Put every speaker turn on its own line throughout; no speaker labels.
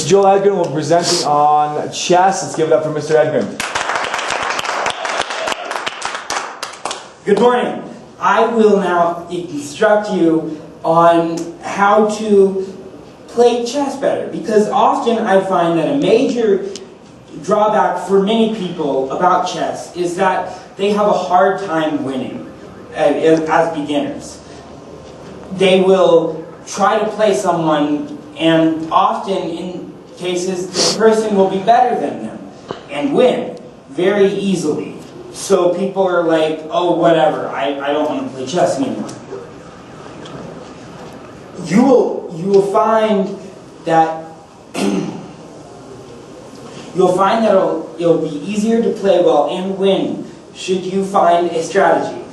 Mr. Joel Edgren will be presenting on chess. Let's give it up for Mr. Edgren.
Good morning. I will now instruct you on how to play chess better, because often I find that a major drawback for many people about chess is that they have a hard time winning as beginners. They will try to play someone, and often in cases the person will be better than them and win very easily. So people are like, oh, whatever, I don't want to play chess anymore. You will find that it'll be easier to play well and win should you find a strategy.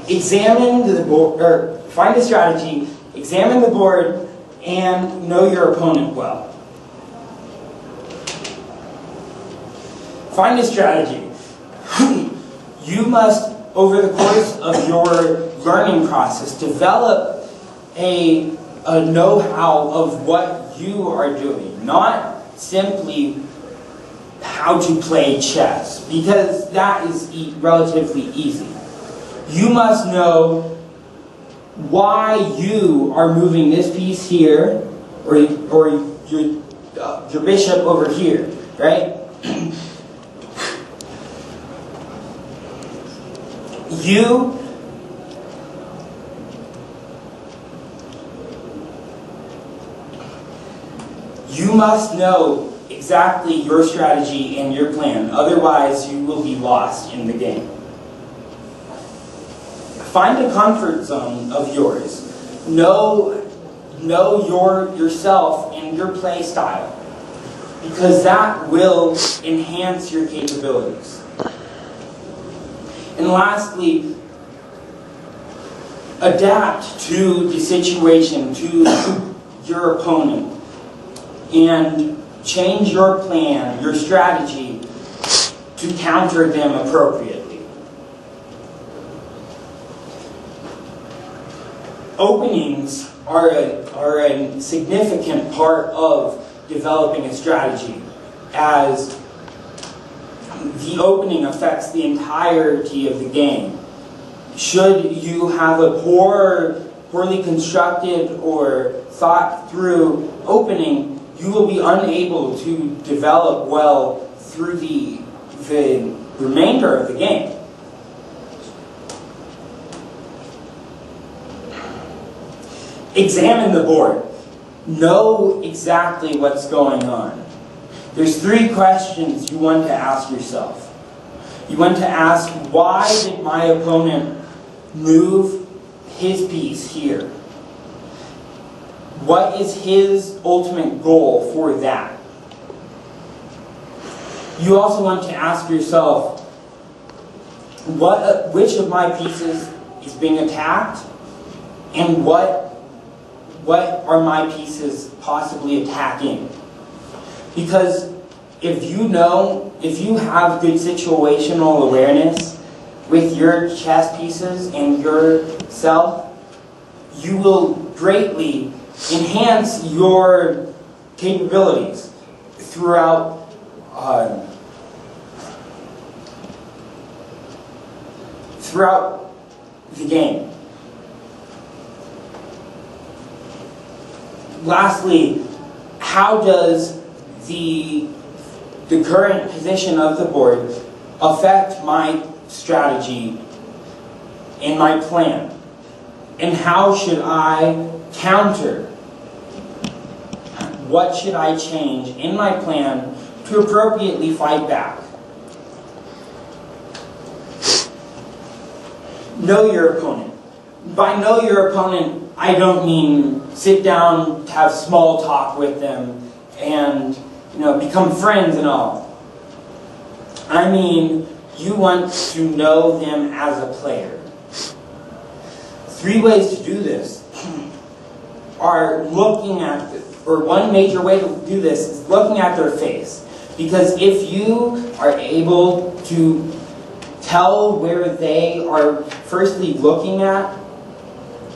Examine the board, or find a strategy, examine the board, and know your opponent well. Find a strategy. You must, over the course of your learning process, develop a know-how of what you are doing, not simply how to play chess, because that is relatively easy. You must know why you are moving this piece here, or your bishop over here, right? You must know exactly your strategy and your plan, otherwise you will be lost in the game. Find a comfort zone of yours. Know yourself and your play style, because that will enhance your capabilities. And lastly, adapt to the situation, to your opponent, and change your plan, your strategy, to counter them appropriately. Openings are a significant part of developing a strategy, as the opening affects the entirety of the game. Should you have a poorly constructed or thought through opening, you will be unable to develop well through the remainder of the game. Examine the board. Know exactly what's going on. There's 3 questions you want to ask yourself. You want to ask, why did my opponent move his piece here? What is his ultimate goal for that? You also want to ask yourself, which of my pieces is being attacked, and what are my pieces possibly attacking? Because if you have good situational awareness with your chess pieces and yourself, you will greatly enhance your capabilities throughout the game. Lastly, how does the current position of the board affect my strategy and my plan? And how should I counter? What should I change in my plan to appropriately fight back? Know your opponent. By know your opponent, I don't mean sit down, have small talk with them, and become friends and all. I mean, you want to know them as a player. 3 ways to do this are one major way to do this is looking at their face. Because if you are able to tell where they are firstly looking at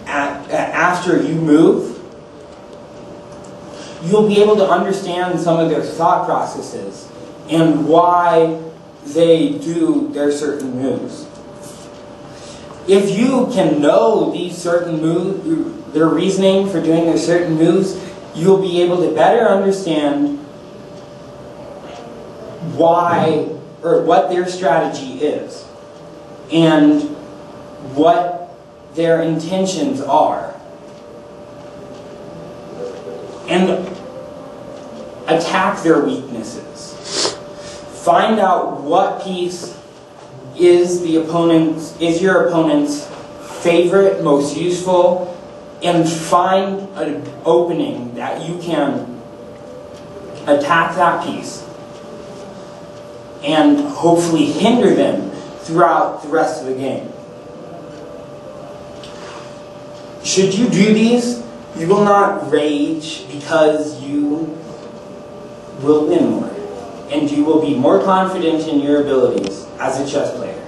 after you move, you'll be able to understand some of their thought processes and why they do their certain moves. If you can know these certain moves, their reasoning for doing their certain moves, you'll be able to better understand why, or what their strategy is, and what their intentions are. And attack their weaknesses. Find out what piece is your opponent's favorite, most useful, and find an opening that you can attack that piece and hopefully hinder them throughout the rest of the game. Should you do these, you will not rage, because you will win more. And you will be more confident in your abilities as a chess player.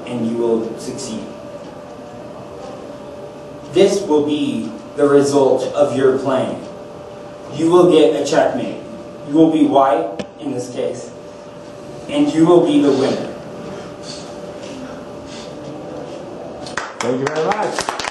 And you will succeed. This will be the result of your playing. You will get a checkmate. You will be white, in this case. And you will be the winner.
Thank you very much.